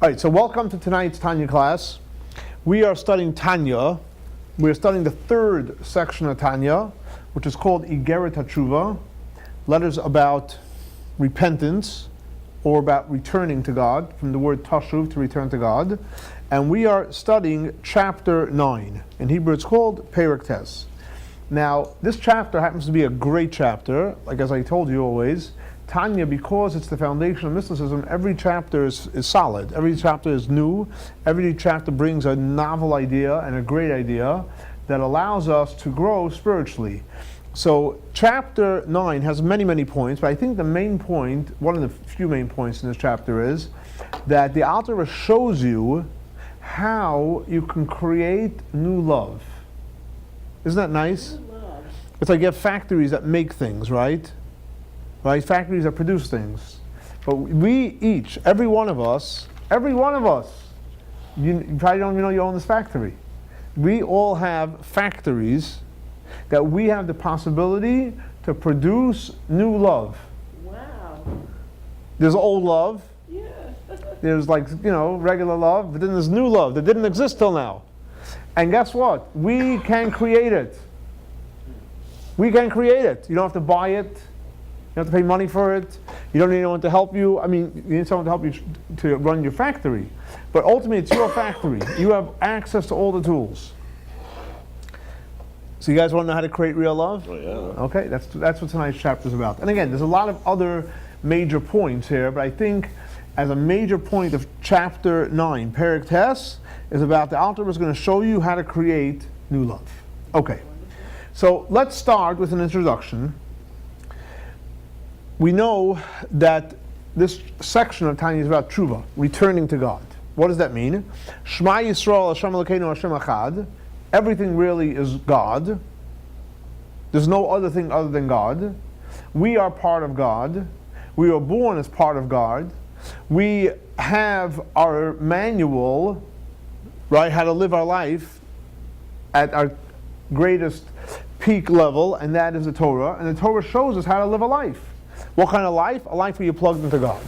All right, so welcome to tonight's Tanya class. We are studying Tanya. We are studying the third section of Tanya, which is called Igeres Hatshuva, letters about repentance or about returning to God, from the word tashuv, to return to God. And we are studying chapter 9. In Hebrew it's called First Heh. Now, this chapter happens to be a great chapter, like as I told you always. Tanya, because it's the foundation of mysticism, every chapter is solid. Every chapter is new. Every chapter brings a novel idea and a great idea that allows us to grow spiritually. So chapter 9 has many points, but I think the main point, one of the few main points in this chapter, is that the Alter Rebbe shows you how you can create new love. Isn't that nice? It's like you have factories that make things, right? Right? Factories that produce things. But we each, every one of us, you probably don't even know you own this factory. We all have factories that we have the possibility to produce new love. Wow. There's old love. Yeah. There's regular love, but then there's new love that didn't exist till now. And guess what? We can create it. We can create it. You don't have to buy it. You don't have to pay money for it. You don't need anyone to help you. I mean, you need someone to help you to run your factory. But ultimately, it's your factory. You have access to all the tools. So you guys want to know how to create real love? Oh, yeah. Okay, that's what tonight's chapter is about. And again, there's a lot of other major points here, but I think as a major point of chapter 9, First Heh, is about the Alter Rebbe is going to show you how to create new love. Okay, so let's start with an introduction. We know that this section of Tanya is about Teshuva, returning to God. What does that mean? Shema Yisrael Hashem Elokeinu Hashem Echad. Everything really is God. There's no other thing other than God. We are part of God. We are born as part of God. We have our manual, right, how to live our life at our greatest peak level, and that is the Torah. And the Torah shows us how to live a life. What kind of life? A life where you're plugged into God.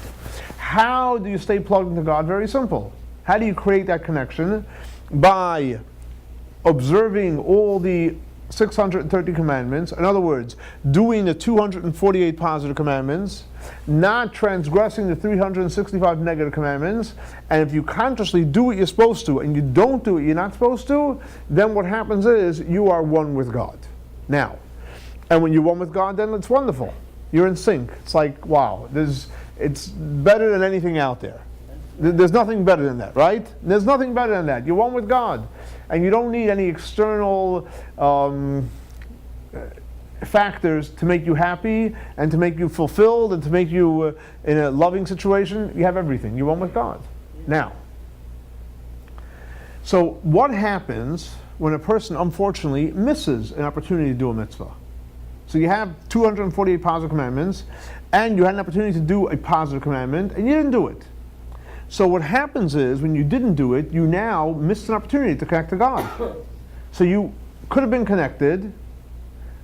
How do you stay plugged into God? Very simple. How do you create that connection? By observing all the 630 commandments. In other words, doing the 248 positive commandments, not transgressing the 365 negative commandments. And if you consciously do what you're supposed to and you don't do what you're not supposed to, then what happens is you are one with God. Now, and when you're one with God, then it's wonderful. You're in sync. It's like, wow, it's better than anything out there. There's nothing better than that, right? There's nothing better than that. You're one with God. And you don't need any external factors to make you happy and to make you fulfilled and to make you in a loving situation. You have everything. You're one with God. Now, so what happens when a person unfortunately misses an opportunity to do a mitzvah? So you have 248 positive commandments, and you had an opportunity to do a positive commandment, and you didn't do it. So what happens is, when you didn't do it, you now missed an opportunity to connect to God. So you could have been connected,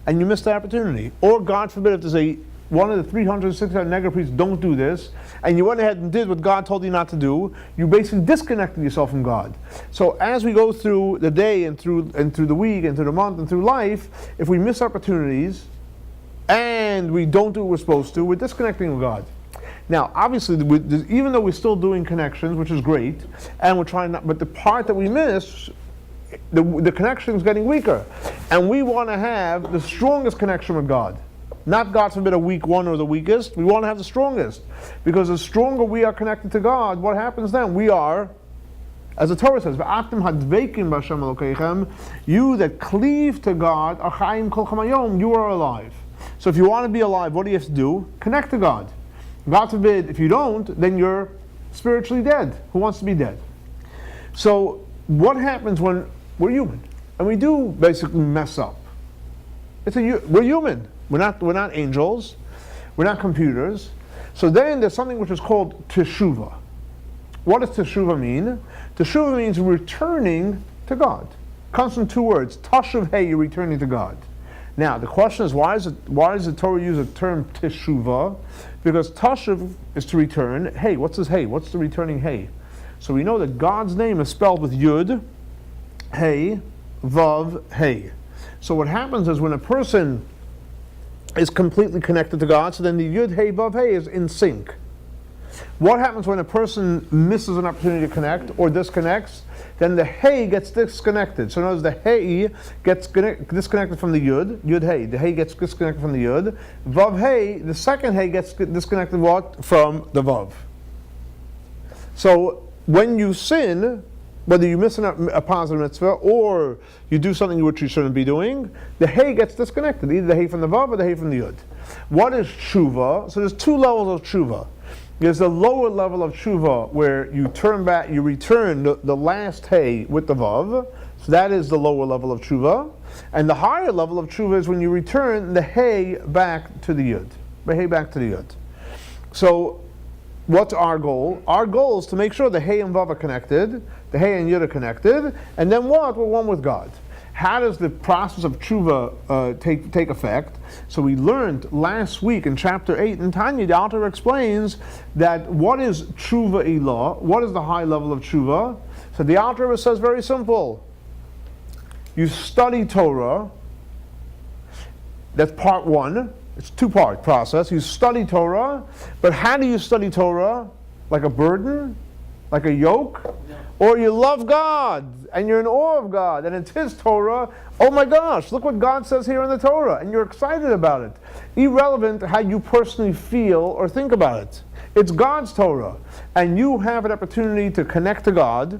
and you missed the opportunity. Or, God forbid, if there's one of the 365 negative priests don't do this, and you went ahead and did what God told you not to do, you basically disconnected yourself from God. So as we go through the day and through the week and through the month and through life, if we miss opportunities and we don't do what we're supposed to, we're disconnecting with God. Now, obviously, even though we're still doing connections, which is great, and we're trying not, but the part that we miss, the connection is getting weaker, and we want to have the strongest connection with God. Not, God forbid, a weak one or the weakest. We want to have the strongest, because the stronger we are connected to God, what happens then? We are, as the Torah says, you that cleave to God, you are alive. So if you want to be alive, what do you have to do? Connect to God. God forbid, if you don't, then you're spiritually dead. Who wants to be dead? So what happens when we're human? And we do basically mess up. We're human. We're not angels. We're not computers. So then there's something which is called Teshuva. What does Teshuva mean? Teshuva means returning to God. Comes from two words. Tashuv Hey, you're returning to God. Now, the question is, why does the Torah use the term Teshuva? Because Tashuv is to return. Hey, what's this hey? What's the returning hey? So we know that God's name is spelled with Yud, Hey, Vav, Hey. So what happens is when a person is completely connected to God, so then the Yud, Hey, Vav, Hey is in sync. What happens when a person misses an opportunity to connect or disconnects? Then the Hey gets disconnected. So notice the Hey gets disconnected from the Yud, Yud Hey. The Hey gets disconnected from the Yud. Vav Hey, the second Hey gets disconnected what? From the Vav. So when you sin, whether you miss a positive mitzvah or you do something which you shouldn't be doing, the Hey gets disconnected, either the Hey from the Vav or the Hey from the Yud. What is Teshuva? So there's two levels of Teshuva. There's a lower level of Teshuva where you turn back, you return the last Hey with the Vav. So that is the lower level of Teshuva. And the higher level of Teshuva is when you return the Hey back to the Yud. The Hey back to the Yud. So what's our goal? Our goal is to make sure the Hey and Vav are connected, the Hey and Yud are connected, and then what? We're one with God. How does the process of Teshuva take effect? So we learned last week in chapter 8 in Tanya, the Alter Rebbe explains that what is Teshuva Ilah? What is the high level of Teshuva? So the Alter Rebbe says very simple. You study Torah. That's part one. It's a two-part process. You study Torah, but how do you study Torah? Like a burden? Like a yoke? No. Or you love God, and you're in awe of God, and it's His Torah. Oh my gosh, look what God says here in the Torah, and you're excited about it. Irrelevant how you personally feel or think about it. It's God's Torah, and you have an opportunity to connect to God,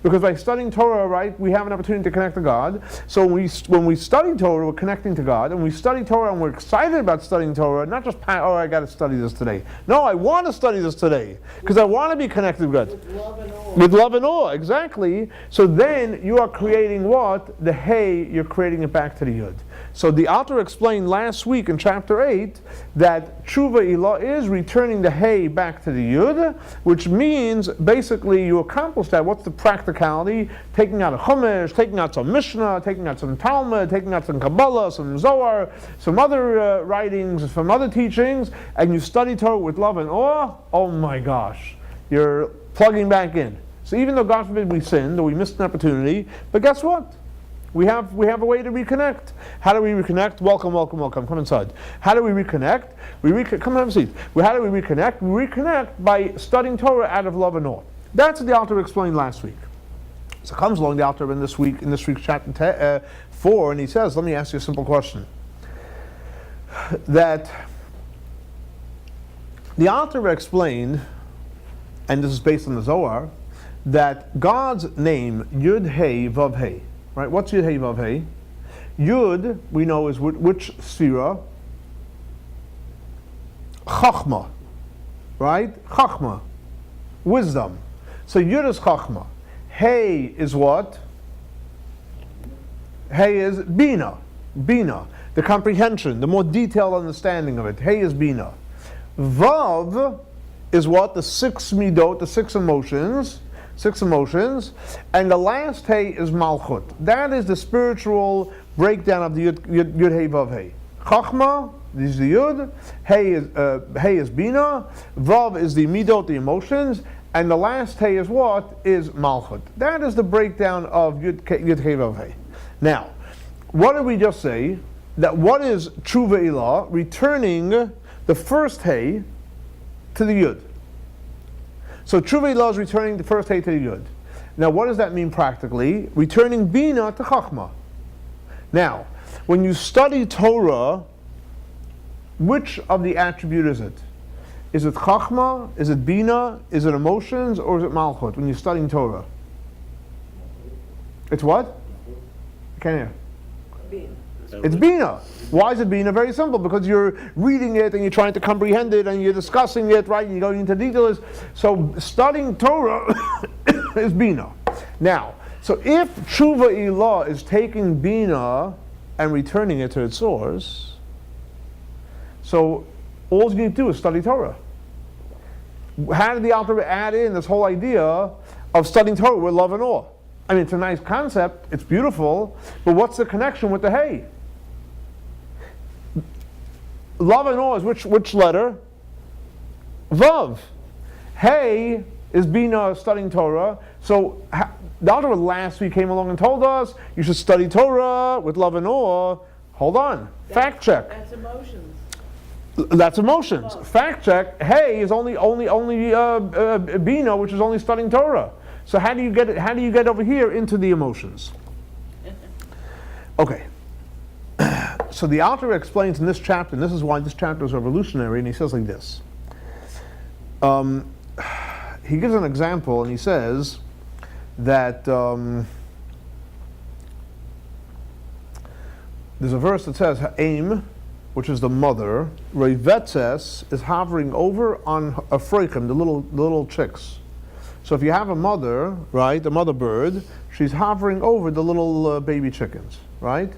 because by studying Torah, right, we have an opportunity to connect to God. So when we study Torah, we're connecting to God, and we study Torah, and we're excited about studying Torah, not just, oh, I got to study this today. No, I want to study this today, because I want to be connected with God. With love and awe. With love and awe, exactly. So then you are creating what? The Hey, you're creating it back to the Yud. So the Alter explained last week in chapter 8 that Teshuva Ilah is returning the Hey back to the Yud, which means basically you accomplish that. What's the practicality? Taking out a Chumash, taking out some Mishnah, taking out some Talmud, taking out some Kabbalah, some Zohar, some other writings, some other teachings, and you study Torah with love and awe. Oh my gosh, you're plugging back in. So even though God forbid we sinned or we missed an opportunity, but guess what? We have a way to reconnect. How do we reconnect? Welcome, welcome, welcome. Come inside. How do we reconnect? Come have a seat. How do we reconnect? We reconnect by studying Torah out of love and awe. That's what the Alter explained last week. So comes along the Alter in this week's chapter 4, and he says, let me ask you a simple question. That the Alter explained, and this is based on the Zohar, that God's name, Yud Hey Vav Hey. Right? What's Yud Hey Vav Hey? Yud, we know, is which sphera? Chachma. Right? Chachma. Wisdom. So Yud is Chachma. Hey is what? Hey is Bina. Bina. The comprehension, the more detailed understanding of it. Hey is Bina. Vav is what? The 6 midot, the 6 emotions. 6 emotions, and the last Hey is Malchut. That is the spiritual breakdown of the Yud Hey Vav Hey. Chachma, this is the Yud. Hey is Bina. Vav is the midot, the emotions, and the last Hey is what? Is Malchut. That is the breakdown of Yud Hey Vav Hey. Now, what did we just say? That what is Teshuva Ilah? Returning the first Hey to the Yud. So Teshuva Ilah is returning the first Hey to the Yud. Now what does that mean practically? Returning Bina to Chachma. Now, when you study Torah, which of the attribute is it? Is it Chachma? Is it Bina? Is it emotions? Or is it Malchut when you're studying Torah? It's what? I can't hear. Bina. It's Bina. Why is it Bina? Very simple, because you're reading it and you're trying to comprehend it and you're discussing it, right? You're going into details. So studying Torah is Bina. Now, so if Teshuva Ilah is taking Bina and returning it to its source, so all you need to do is study Torah. How did the Alter Rebbe add in this whole idea of studying Torah with love and awe? I mean, it's a nice concept, it's beautiful, but what's the connection with the Hey? Love and awe is which letter? Vav. Hey is Bina, studying Torah. So the Alter Rebbe last week came along and told us you should study Torah with love and awe. Hold on, fact check. That's emotions. That's emotions. Love. Fact check. Hey is only Bina, which is only studying Torah. So how do you get it? How do you get over here into the emotions? Okay. So the Alter Rebbe explains in this chapter, and this is why this chapter is revolutionary, and he says like this. He gives an example, and he says that there's a verse that says, Aim, which is the mother, Rובצת is hovering over on האפרוחים, the little chicks. So if you have a mother, right, a mother bird, she's hovering over the little baby chickens, right?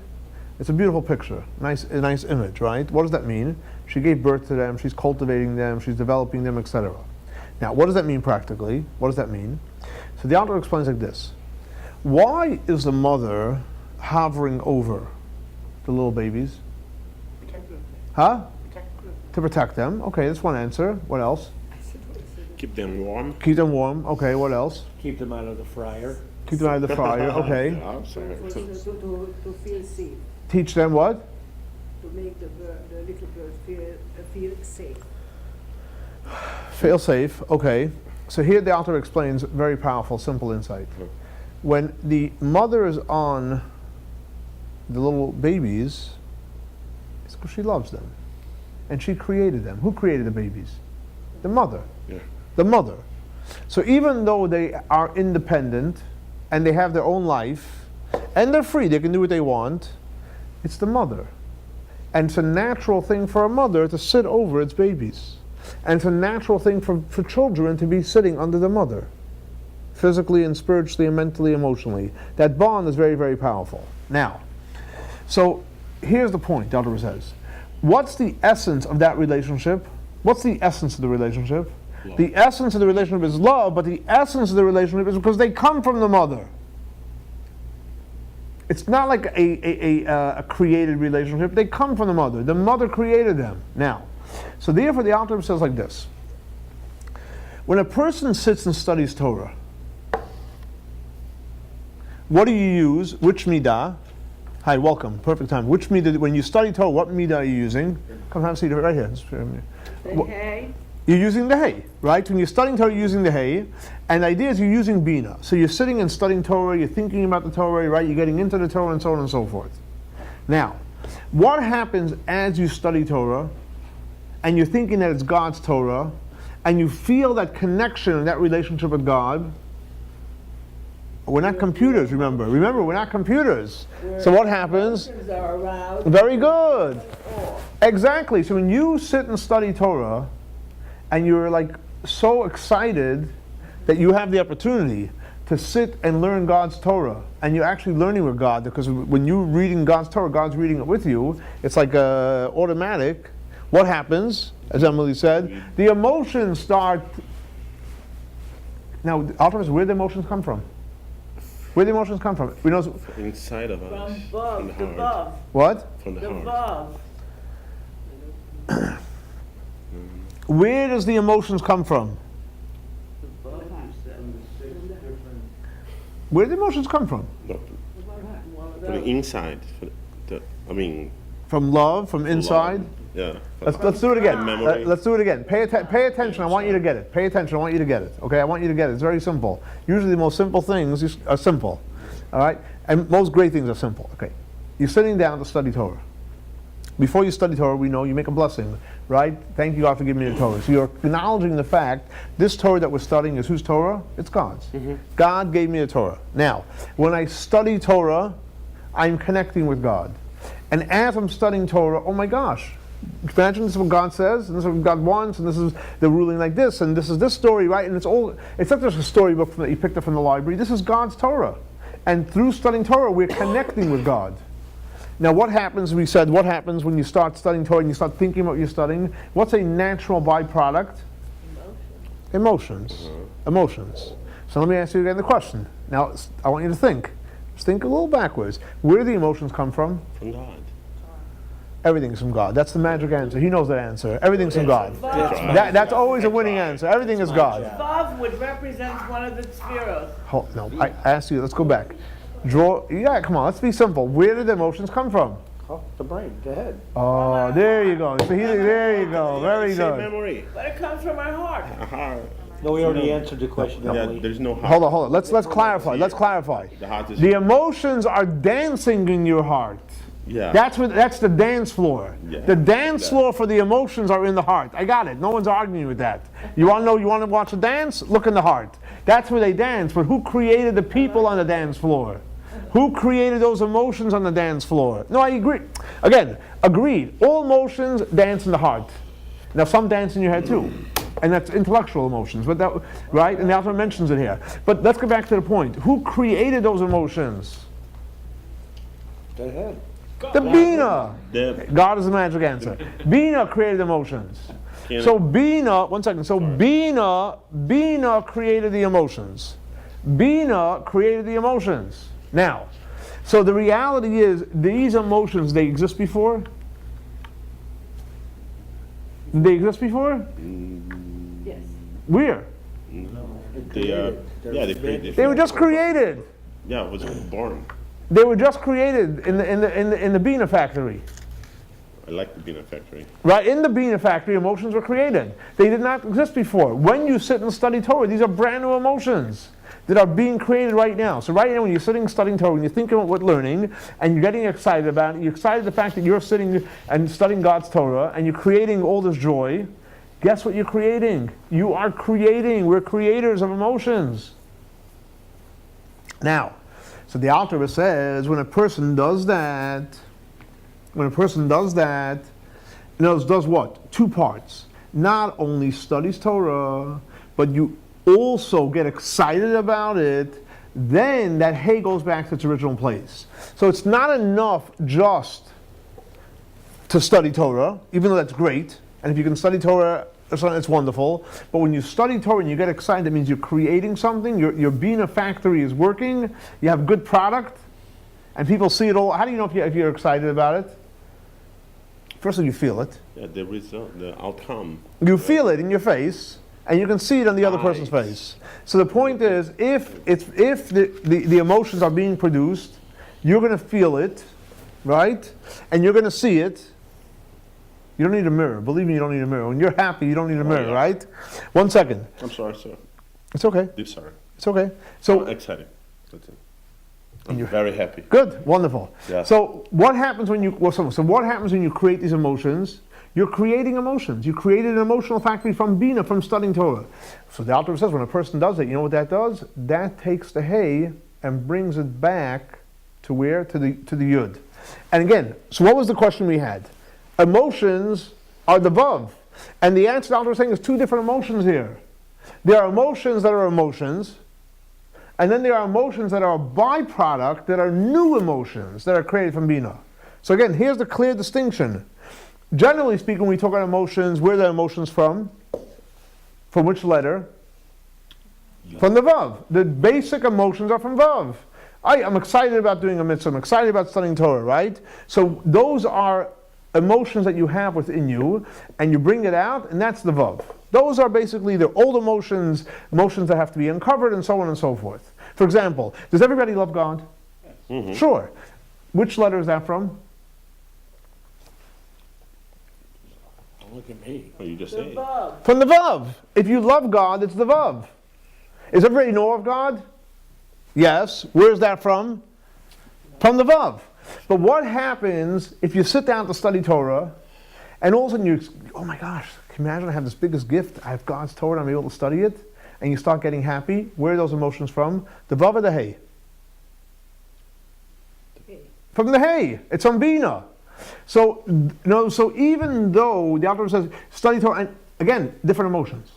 It's a beautiful picture, a nice image, right? What does that mean? She gave birth to them, she's cultivating them, she's developing them, etc. Now, what does that mean practically? What does that mean? So the Alter explains like this. Why is the mother hovering over the little babies? Protect them. Huh? Protect them. To protect them. Okay, that's one answer. What else? Keep them warm. Keep them warm. Okay, what else? Keep them out of the fryer. Keep them out of the fryer. Okay. Yeah, sorry. To feel safe. Teach them what? To make the little bird feel safe. Feel safe. Okay. So here the author explains very powerful, simple insight. When the mother is on the little babies, it's because she loves them. And she created them. Who created the babies? The mother. Yeah. The mother. So even though they are independent and they have their own life and they're free, they can do what they want, it's the mother. And it's a natural thing for a mother to sit over its babies. And it's a natural thing for children to be sitting under the mother, physically and spiritually and mentally, emotionally. That bond is very, very powerful. Now, so here's the point, Alter Rebbe says. What's the essence of that relationship? What's the essence of the relationship? Love. The essence of the relationship is love, but the essence of the relationship is because they come from the mother. It's not like a created relationship. They come from the mother. The mother created them. Now, so therefore the Alter Rebbe says like this. When a person sits and studies Torah, what do you use? Which midah? Hi, welcome. Perfect time. Which midah, when you study Torah, what midah are you using? Come have a seat right here. The hay. You're using the hay, right? When you're studying Torah, you're using the hay. And the idea is you're using Bina. So you're sitting and studying Torah, you're thinking about the Torah, right? You're getting into the Torah and so on and so forth. Now, what happens as you study Torah, and you're thinking that it's God's Torah, and you feel that connection and that relationship with God? We're not computers, remember. Remember, we're not computers. So what happens? Emotions are aroused. Very good. Exactly. So when you sit and study Torah, and you're like so excited that you have the opportunity to sit and learn God's Torah, and you're actually learning with God, because when you're reading God's Torah, God's reading it with you. It's like automatic. What happens? As Emily said, the emotions start. Now, ultimately, where do the emotions come from? Where do the emotions come from? We know Inside of us. From above, From the the heart. above, what? From the the heart. above. Where does the emotions come from? Where do the emotions come from? No, from the inside. From love, from inside. Yeah. Let's do it again. Memory. Let's do it again. Pay attention. I want you to get it. Pay attention. I want you to get it. Okay, I want you to get it. It's very simple. Usually the most simple things are simple. All right? And most great things are simple. Okay. You're sitting down to study Torah. Before you study Torah, we know you make a blessing, right? Thank you, God, for giving me the Torah. So you're acknowledging the fact, this Torah that we're studying is whose Torah? It's God's. Mm-hmm. God gave me the Torah. Now, when I study Torah, I'm connecting with God. And as I'm studying Torah, oh my gosh, imagine this is what God says, and this is what God wants, and this is the ruling like this, and this is this story, right? And it's not just a storybook that you picked up from the library. This is God's Torah. And through studying Torah, we're connecting with God. Now what happens, we said, what happens when you start studying Torah and you start thinking about what you're studying? What's a natural byproduct? Emotions. Mm-hmm. Emotions. So let me ask you again the question. Now I want you to think. Just think a little backwards. Where do the emotions come from? From God. Everything's from God. That's the magic answer. He knows that answer. Everything's from God. That's always a winning answer. Everything is God. Vav would represent one of the spheros. No, I asked you, let's go back. Yeah, come on, let's be simple. Where did the emotions come from? Oh, the brain, the head. Oh, there you go. There you go. Very Same good. memory. But it comes from our heart. No, we already answered the question. Yeah, haven't we? there's no heart. Hold on. Let's clarify. Let's clarify. The heart is. The emotions are dancing in your heart. Yeah. That's the dance floor. Yeah. The dance Yeah. floor for the emotions are in the heart. I got it. No one's arguing with that. You want to know? You want to watch a dance? Look in the heart. That's where they dance. But who created the people on the dance floor? Who created those emotions on the dance floor? No, I agree. Again, agreed. All emotions dance in the heart. Now, some dance in your head too, and that's intellectual emotions. But that, right? And the author mentions it here. But let's get back to the point. Who created those emotions? The head. The Bina. The- God is the magic answer. Bina created emotions. Can- So Bina, one second. So Bina created the emotions. Bina created the emotions. Now, so the reality is, these emotions, they exist before? Did they exist before? Yes. Where? They are. Yeah, they created. They were just created. Yeah, it was born. They were just created in the Bina factory. I like the Bina factory. Right, in the Bina factory, emotions were created. They did not exist before. When you sit and study Torah, these are brand new emotions that are being created right now. So right now, when you're sitting studying Torah, when you're thinking about what learning, and you're getting excited about it, you're excited the fact that you're sitting and studying God's Torah, and you're creating all this joy, guess what you're creating? You are creating. We're creators of emotions. Now, so the Alter Rebbe says, when a person does that, does what? Two parts. Not only studies Torah, but you also get excited about it, then that hay goes back to its original place. So it's not enough just to study Torah, even though that's great, and if you can study Torah, it's wonderful, but when you study Torah and you get excited, it means you're creating something, your Bina factory is working, you have good product, and people see it all. How do you know if you're excited about it? First of all, you feel it. Yeah, the result, the outcome. You feel it in your face, and you can see it on the other person's Eyes. face. So the point is, if the emotions are being produced, you're going to feel it, right? And you're going to see it. You don't need a mirror. Believe me, you don't need a mirror. When you're happy, you don't need a mirror, yeah. right? 1 second. I'm sorry, sir. It's okay. I'm sorry. It's okay. I'm So excited. That's it. I'm very happy. good, wonderful. Yeah. So what happens when you what happens when you create these emotions? You're creating emotions. You created an emotional factory from Bina, from studying Torah. So the Alter Rebbe says when a person does it, you know what that does? That takes the hay and brings it back to where? To the Yud. And again, so what was the question we had? Emotions are the Vav. And the answer the Alter Rebbe is saying is two different emotions here. There are emotions that are emotions, and then there are emotions that are a byproduct, that are new emotions that are created from Bina. So again, here's the clear distinction. Generally speaking, when we talk about emotions, where are the emotions from? From which letter? From the Vav. The basic emotions are from Vav. I'm excited about doing a mitzvah. I'm excited about studying Torah, right? So those are emotions that you have within you, and you bring it out, and that's the Vav. Those are basically the old emotions that have to be uncovered, and so on and so forth. For example, does everybody love God? Mm-hmm. Sure. Which letter is that from? Don't look at me. Oh, you just The say it. Vav. From the Vav. If you love God, it's the Vav. Does everybody know of God? Yes. Where's that from? From the Vav. But what happens if you sit down to study Torah, and all of a sudden you, oh my gosh, can you imagine I have this biggest gift, I have God's Torah, I'm able to study it, and you start getting happy? Where are those emotions from? The Vav or the Hey? From the Hey. It's from Bina. So, so even though the Alter Rebbe says study Torah, and again, different emotions.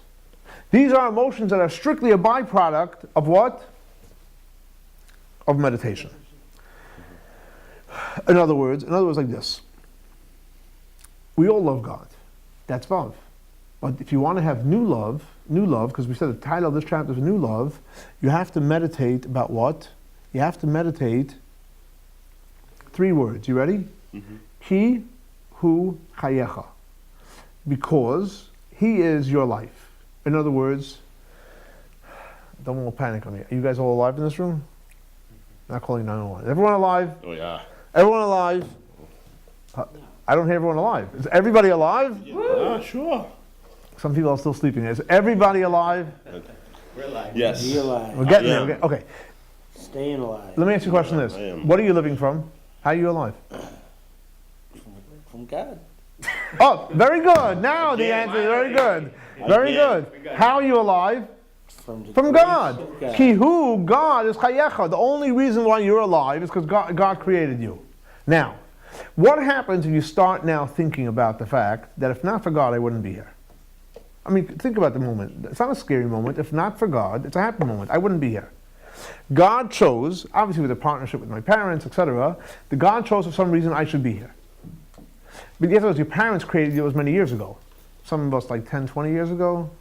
These are emotions that are strictly a byproduct of what? Of meditation. In other words, like this. We all love God. That's Vav. But if you want to have new love, because we said the title of this chapter is New Love, you have to meditate about what? You have to meditate 3 words. You ready? Mm-hmm. Ki, hu chayecha. Because he is your life. In other words, don't all panic on me. Are you guys all alive in this room? Not calling 911. Everyone alive? Oh yeah. Everyone alive? I don't hear everyone alive. Is everybody alive? Sure. Some people are still sleeping. Is everybody alive? We're alive. Yes. Be alive. We're getting Yeah. there. Okay. Staying alive. Let me ask you a question I this. am. What are you living from? How are you alive? From God. Oh, very good. Now the Again. answer is very good. Very Again. good. How are you alive? From From God. God. Ki hu, God is chayecha. The only reason why you're alive is because God created you. Now, what happens if you start now thinking about the fact that if not for God, I wouldn't be here? I mean, think about the moment. It's not a scary moment. If not for God, it's a happy moment. I wouldn't be here. God chose, obviously with a partnership with my parents, etc., the God chose for some reason I should be here. But the other was your parents created you as many years ago. Some of us like 10, 20 years ago.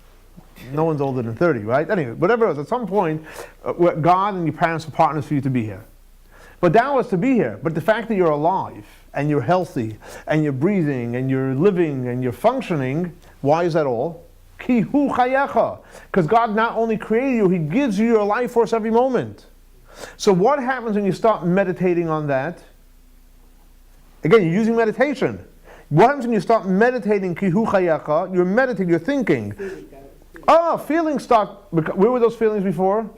No one's older than 30, right? Anyway, whatever it was, at some point, God and your parents were partners for you to be here. But that was to be here. But the fact that you're alive, and you're healthy, and you're breathing, and you're living, and you're functioning, why is that all? Ki hu chayecha. Because God not only created you, He gives you your life force every moment. So what happens when you start meditating on that? Again, you're using meditation. What happens when you start meditating ki hu chayecha? You're meditating, you're thinking. Feelings start. Where were those feelings before?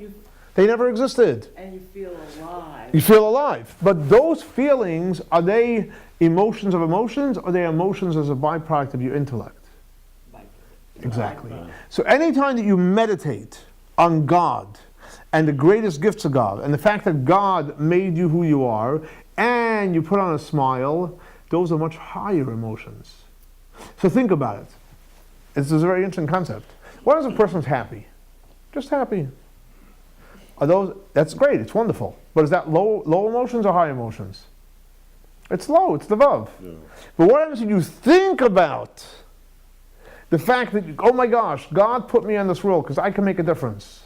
They never existed. And you feel alive. You feel alive. But those feelings, are they emotions of emotions, or are they emotions as a byproduct of your intellect? Exactly. So anytime that you meditate on God and the greatest gifts of God and the fact that God made you who you are and you put on a smile, those are much higher emotions. So think about it. It's a very interesting concept. What if a person's happy? Just happy. Are those? That's great. It's wonderful. But is that low emotions or high emotions? It's low. It's the vav. Yeah. But what happens when you think about the fact that, oh my gosh, God put me on this world because I can make a difference.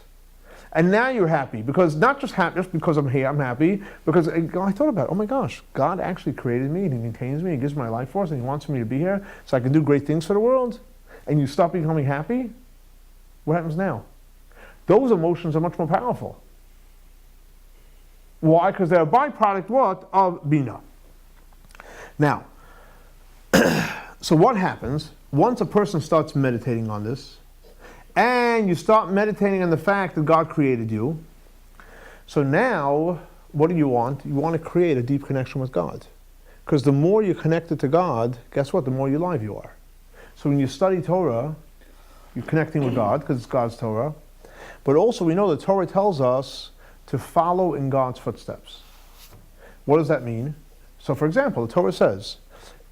And now you're happy, because not just happy, just because I'm here, I'm happy, because I thought about it, oh my gosh, God actually created me, and He maintains me, He gives me my life force, and He wants me to be here so I can do great things for the world. And you stop becoming happy, what happens now? Those emotions are much more powerful. Why? Because they're a byproduct, what? Of Bina. Now, so what happens once a person starts meditating on this, and you start meditating on the fact that God created you? So now, what do you want? You want to create a deep connection with God. Because the more you're connected to God, guess what? The more alive you are. So when you study Torah, you're connecting with God, because it's God's Torah. But also we know that Torah tells us to follow in God's footsteps. What does that mean? So for example, the Torah says,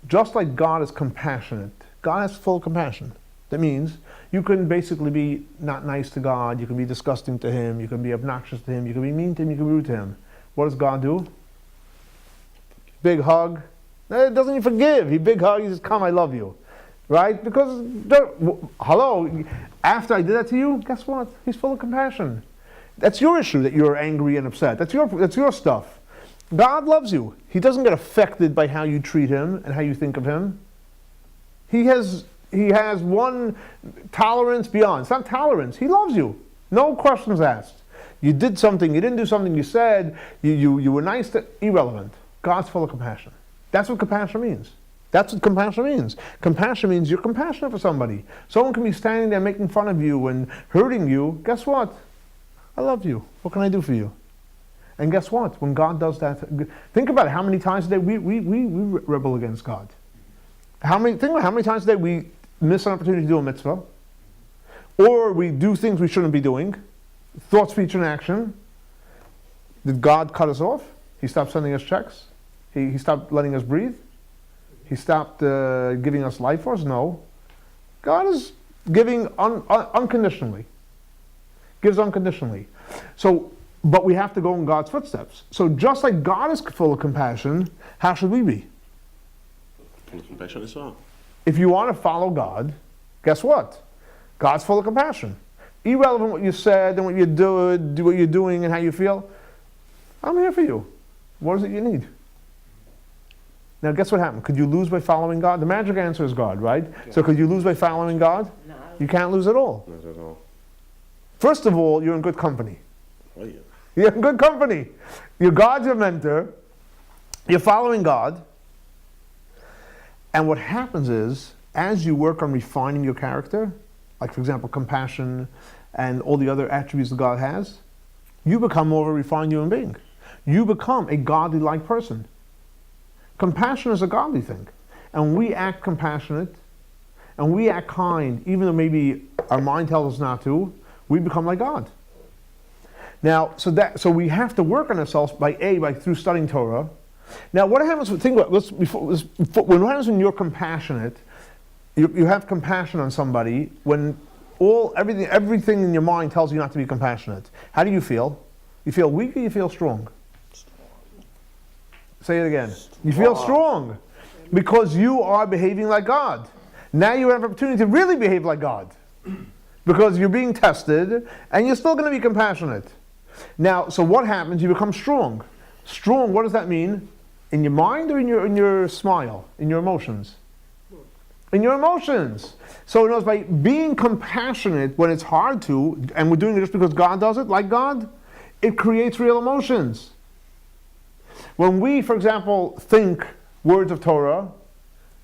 just like God is compassionate, God has full compassion. That means you can basically be not nice to God, you can be disgusting to Him, you can be obnoxious to Him, you can be mean to Him, you can be rude to Him. What does God do? Big hug. It doesn't even forgive. He big hug, He says, come, I love you. Right? Because, hello, after I did that to you, guess what? He's full of compassion. That's your issue that you're angry and upset. That's your stuff. God loves you. He doesn't get affected by how you treat Him and how you think of Him. He has one tolerance beyond. It's not tolerance. He loves you. No questions asked. You did something, you didn't do something, you said, you were nice to, irrelevant. God's full of compassion. That's what compassion means. That's what compassion means. Compassion means you're compassionate for somebody. Someone can be standing there making fun of you and hurting you. Guess what? I love you. What can I do for you? And guess what? When God does that, think about it. How many times a day we rebel against God? Think about how many times a day we miss an opportunity to do a mitzvah, or we do things we shouldn't be doing, thought, speech, and action. Did God cut us off? He stopped sending us checks? He stopped letting us breathe? He stopped giving us life force? No. God is giving unconditionally. Gives unconditionally. So, but we have to go in God's footsteps. So just like God is full of compassion, how should we be? Full of compassion as well. If you want to follow God, guess what? God's full of compassion. Irrelevant what you said and what you do what you're doing and how you feel, I'm here for you. What is it you need? Now guess what happened? Could you lose by following God? The magic answer is God, right? So could you lose by following God? No. You can't lose at all. Not at all. First of all, you're in good company. Oh, yeah. You're in good company. Your God's your mentor. You're following God. And what happens is, as you work on refining your character, like for example, compassion and all the other attributes that God has, you become more of a refined human being. You become a godly-like person. Compassion is a godly thing. And when we act compassionate, and we act kind, even though maybe our mind tells us not to, we become like God. Now, so we have to work on ourselves through studying Torah. Now, what happens? Think about what happens when you're compassionate. You have compassion on somebody when everything in your mind tells you not to be compassionate. How do you feel? You feel weak or you feel strong? Say it again. You feel strong because you are behaving like God. Now you have an opportunity to really behave like God because you're being tested and you're still going to be compassionate. Now, so what happens? You become strong. Strong, what does that mean? In your mind or in your smile? In your emotions? In your emotions. So in other words, by being compassionate when it's hard to, and we're doing it just because God does it, like God, it creates real emotions. When we, for example, think words of Torah,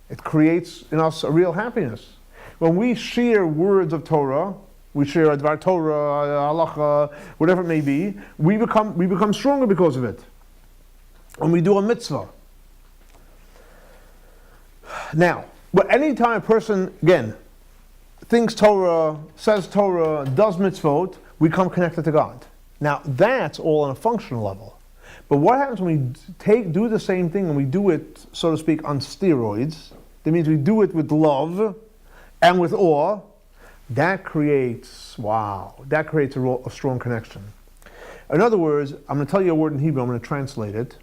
it creates in us a real happiness. When we share words of Torah, we share Advar Torah, halacha, whatever it may be, we become stronger because of it. When we do a mitzvah. Now, but anytime a person, again, thinks Torah, says Torah, does mitzvot, we become connected to God. Now, that's all on a functional level. But what happens when we do the same thing and we do it, so to speak, on steroids? That means we do it with love and with awe. That creates a strong connection. In other words, I'm going to tell you a word in Hebrew, I'm going to translate it.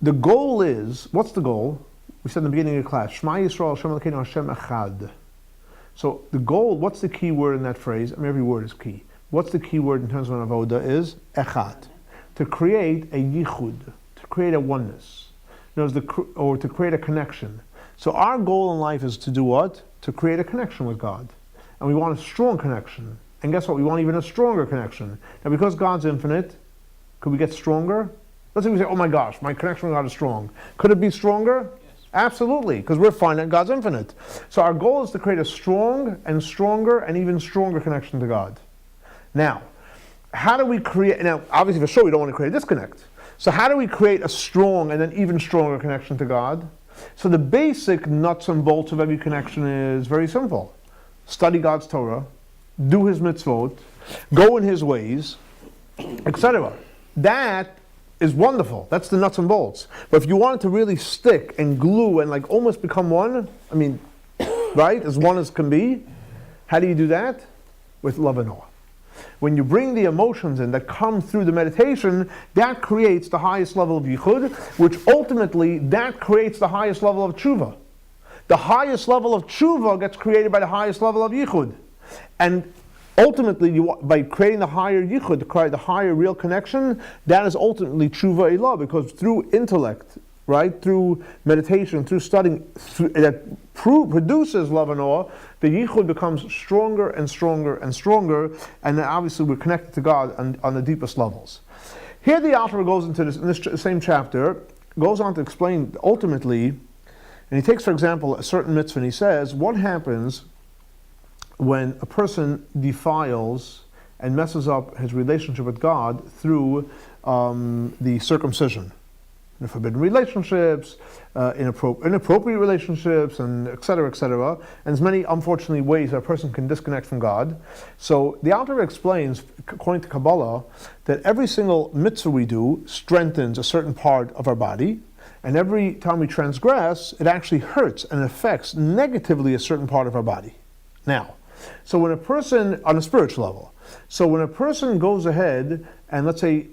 The goal is, what's the goal? We said in the beginning of the class, Shema Yisrael, Hashem Elokeinu, Hashem Echad. So the goal, what's the key word in that phrase? I mean, every word is key. What's the key word in terms of an avoda is Echad. To create a yichud, to create a oneness, or to create a connection. So our goal in life is to do what? To create a connection with God. And we want a strong connection. And guess what? We want even a stronger connection. Now because God's infinite, could we get stronger? Let's say we say, oh my gosh, my connection with God is strong. Could it be stronger? Yes. Absolutely, because we're finite, God's infinite. So our goal is to create a strong and stronger and even stronger connection to God. Now, how do we create, now obviously for sure we don't want to create a disconnect. So how do we create a strong and then even stronger connection to God? So the basic nuts and bolts of every connection is very simple. Study God's Torah, do His mitzvot, go in His ways, etc. That is wonderful. That's the nuts and bolts. But if you want it to really stick and glue and like almost become one, I mean, right, as one as can be, how do you do that? With love and awe. When you bring the emotions in that come through the meditation, that creates the highest level of yichud, which ultimately, that creates the highest level of tshuva. The highest level of tshuva gets created by the highest level of yichud. And ultimately, by creating the higher yichud, to create the higher real connection, that is ultimately Teshuva Ilah, because through intellect, right, through meditation, through studying, that produces love and awe, the yichud becomes stronger and stronger and stronger, and then obviously we're connected to God on the deepest levels. Here the Alter Rebbe goes into this, in this same chapter, goes on to explain ultimately, and he takes, for example, a certain mitzvah, and he says, what happens when a person defiles and messes up his relationship with God through the circumcision? In forbidden relationships, inappropriate relationships, and etc., etc. And there's many, unfortunately, ways that a person can disconnect from God. So the Alter Rebbe explains, according to Kabbalah, that every single mitzvah we do strengthens a certain part of our body, and every time we transgress, it actually hurts and affects negatively a certain part of our body. Now, so when a person, on a spiritual level, so when a person goes ahead and, let's say,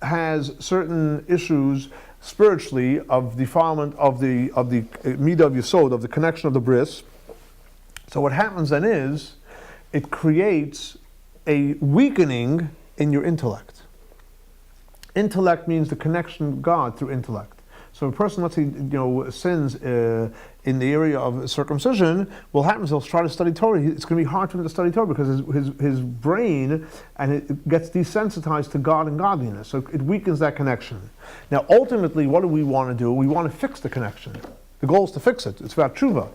has certain issues spiritually of defilement of the midah of yesod, of the connection of the bris, so what happens then is it creates a weakening in your intellect. Intellect means the connection to God through intellect. So a person, let's say, sins in the area of circumcision, what happens, he'll try to study Torah. It's going to be hard for him to study Torah because his brain and it gets desensitized to God and godliness. So it weakens that connection. Now, ultimately, what do we want to do? We want to fix the connection. The goal is to fix it. It's about Teshuva.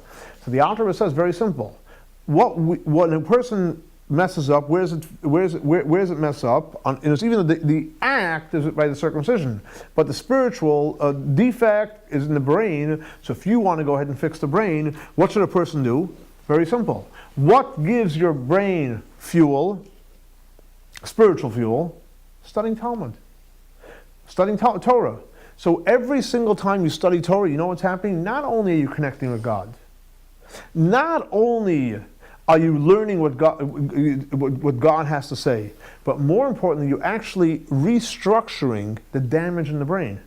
So the Alter Rebbe says, very simple. When a person messes up, where does it mess up? It's even the act is by the circumcision, but the spiritual defect is in the brain. So if you want to go ahead and fix the brain, what should a person do? Very simple. What gives your brain fuel? Spiritual fuel. Studying Talmud. Studying Torah. So every single time you study Torah, you know what's happening? Not only are you connecting with God, not only are you learning what God has to say, but more importantly, you're actually restructuring the damage in the brain.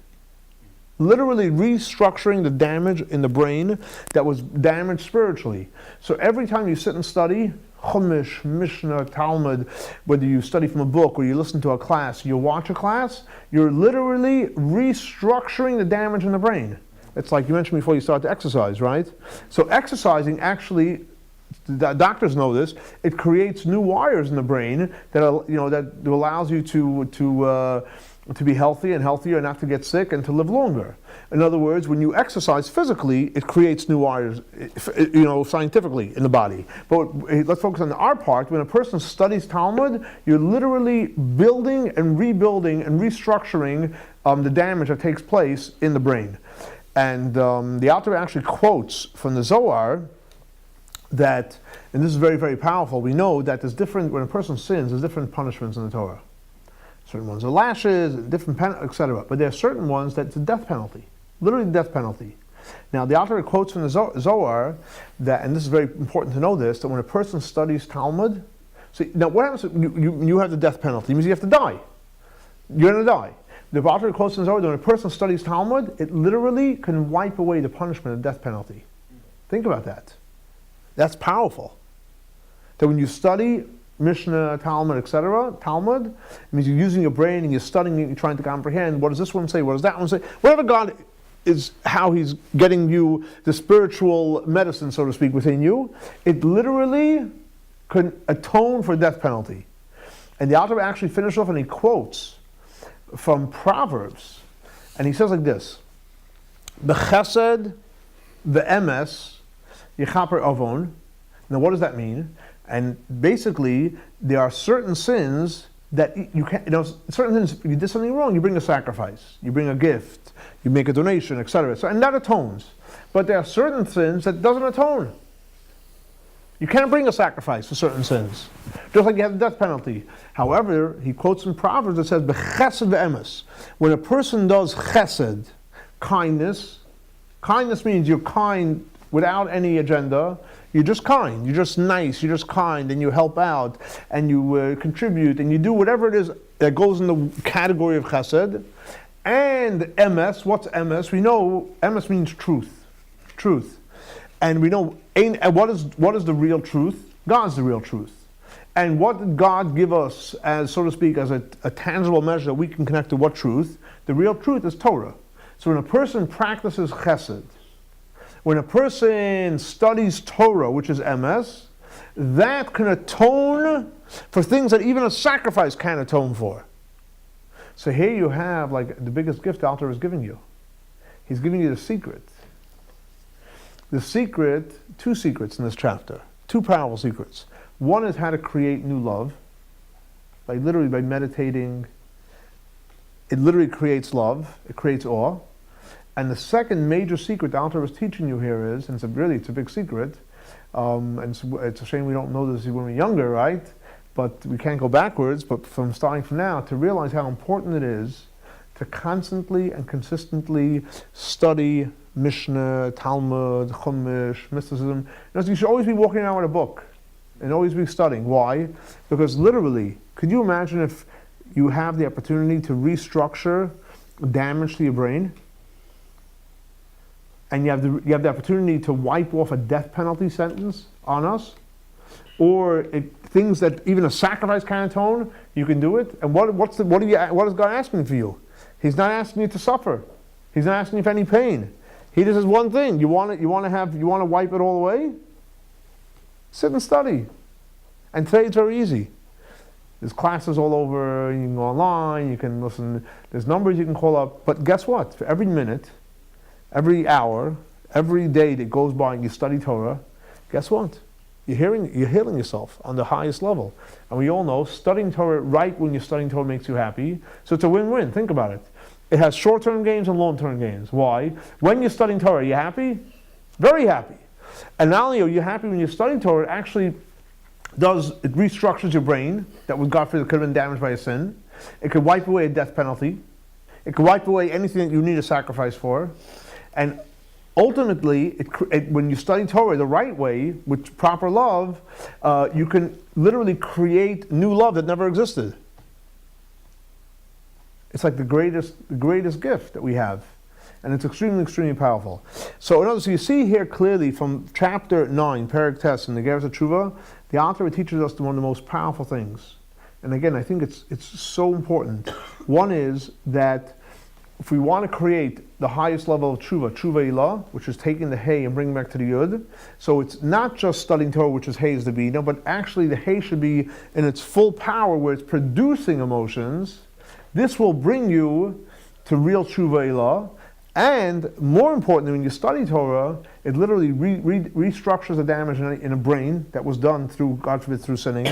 Literally restructuring the damage in the brain that was damaged spiritually. So every time you sit and study Chumash, Mishnah, Talmud, whether you study from a book or you listen to a class, you watch a class, you're literally restructuring the damage in the brain. It's like you mentioned before you start to exercise, right? So exercising actually, the doctors know this, it creates new wires in the brain that allows you to be healthy and healthier and not to get sick and to live longer. In other words, when you exercise physically, it creates new wires, scientifically in the body. But let's focus on our part. When a person studies Talmud, you're literally building and rebuilding and restructuring the damage that takes place in the brain. And the Alter Rebbe actually quotes from the Zohar that, and this is very, very powerful, we know that when a person sins, there's different punishments in the Torah. Certain ones are lashes, different etc. But there are certain ones that it's a death penalty, literally the death penalty. Now the Alter Rebbe quotes from the Zohar that, and this is very important to know this, that when a person studies Talmud, now what happens? You have the death penalty. It means you have to die. You're going to die. The Alter Rebbe quotes from the Zohar that when a person studies Talmud, it literally can wipe away the punishment of death penalty. Think about that. That's powerful. That when you study Mishnah, Talmud, etc., Talmud, it means you're using your brain and you're studying it, you're trying to comprehend, what does this one say, what does that one say? Whatever God is, how He's getting you the spiritual medicine, so to speak, within you, it literally can atone for death penalty. And the Alter Rebbe actually finishes off and he quotes from Proverbs, and he says like this, B'chesed v'emes Yechaper avon. Now, what does that mean? And basically, there are certain sins that you can't. Certain sins. If you did something wrong, you bring a sacrifice, you bring a gift, you make a donation, etc. So, and that atones. But there are certain sins that doesn't atone. You can't bring a sacrifice for certain sins, just like you have the death penalty. However, he quotes in Proverbs that says, "B'chesed v'emes." When a person does chesed, kindness means you're kind without any agenda. You're just kind, you're just nice, you're just kind, and you help out, and you contribute, and you do whatever it is that goes in the category of chesed. And emes, what's emes? We know emes means truth. And we know, what is the real truth? God's the real truth. And what did God give us as, so to speak, as a tangible measure that we can connect to what truth? The real truth is Torah. So when a person practices chesed, when a person studies Torah, which is emes, that can atone for things that even a sacrifice can't atone for. So here you have like the biggest gift the Alter is giving you. He's giving you the secret. The secret, two secrets in this chapter, two powerful secrets. One is how to create new love, by meditating. It literally creates love, it creates awe. And the second major secret the Alter is teaching you here is, and it's a big secret, and it's a shame we don't know this when we're younger, right? But we can't go backwards, but starting from now, to realize how important it is to constantly and consistently study Mishnah, Talmud, Chumash, mysticism. You should always be walking around with a book and always be studying. Why? Because literally, could you imagine if you have the opportunity to restructure damage to your brain? And you have the opportunity to wipe off a death penalty sentence on us, or things that even a sacrifice can't atone, you can do it. And what is God asking for you? He's not asking you to suffer. He's not asking you for any pain. He just says one thing. You want to wipe it all away? Sit and study. And today it's very easy. There's classes all over, you can go online, you can listen, there's numbers you can call up, but guess what? For every minute, every hour, every day that goes by and you study Torah, guess what? You're healing yourself on the highest level. And we all know studying Torah right when you're studying Torah makes you happy. So it's a win-win. Think about it. It has short-term gains and long-term gains. Why? When you're studying Torah, are you happy? Very happy. And not only are you happy when you're studying Torah, it actually it restructures your brain that was, God forbid, could have been damaged by a sin. It could wipe away a death penalty. It could wipe away anything that you need a sacrifice for. And ultimately, when you study Torah the right way, with proper love, you can literally create new love that never existed. It's like the greatest gift that we have. And it's extremely, extremely powerful. So in other words, you see here clearly from chapter 9, Perek Tes, in the Igeres Hatshuva, the Alter Rebbe teaches us one of the most powerful things. And again, I think it's so important. One is that if we want to create the highest level of Teshuva Ilah, which is taking the Heh and bringing back to the Yud, so it's not just studying Torah, which is Heh is the Bina, but actually the Heh should be in its full power where it's producing emotions. This will bring you to real Teshuva Ilah. And more importantly, when you study Torah, it literally restructures the damage in a brain that was done through, God forbid, through sinning.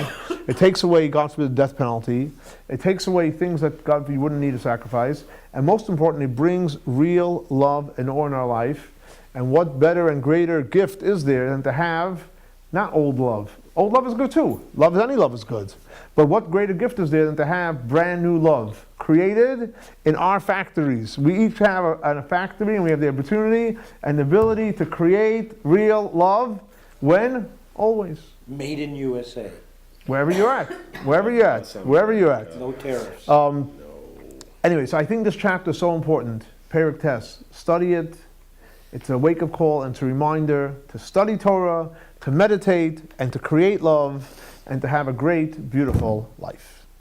It takes away, God forbid, the death penalty. It takes away things that, God forbid, you wouldn't need to sacrifice. And most importantly, it brings real love and awe in our life. And what better and greater gift is there than to have not old love? Old love is good too. Any love is good. But what greater gift is there than to have brand new love created in our factories? We each have a factory, and we have the opportunity and the ability to create real love. When? Always. Made in USA. Wherever you're at. Wherever you're at. Wherever you're at. No tariffs. Anyway, so I think this chapter is so important. Perek Tes. Study it. It's a wake-up call and it's a reminder to study Torah, to meditate, and to create love, and to have a great, beautiful life.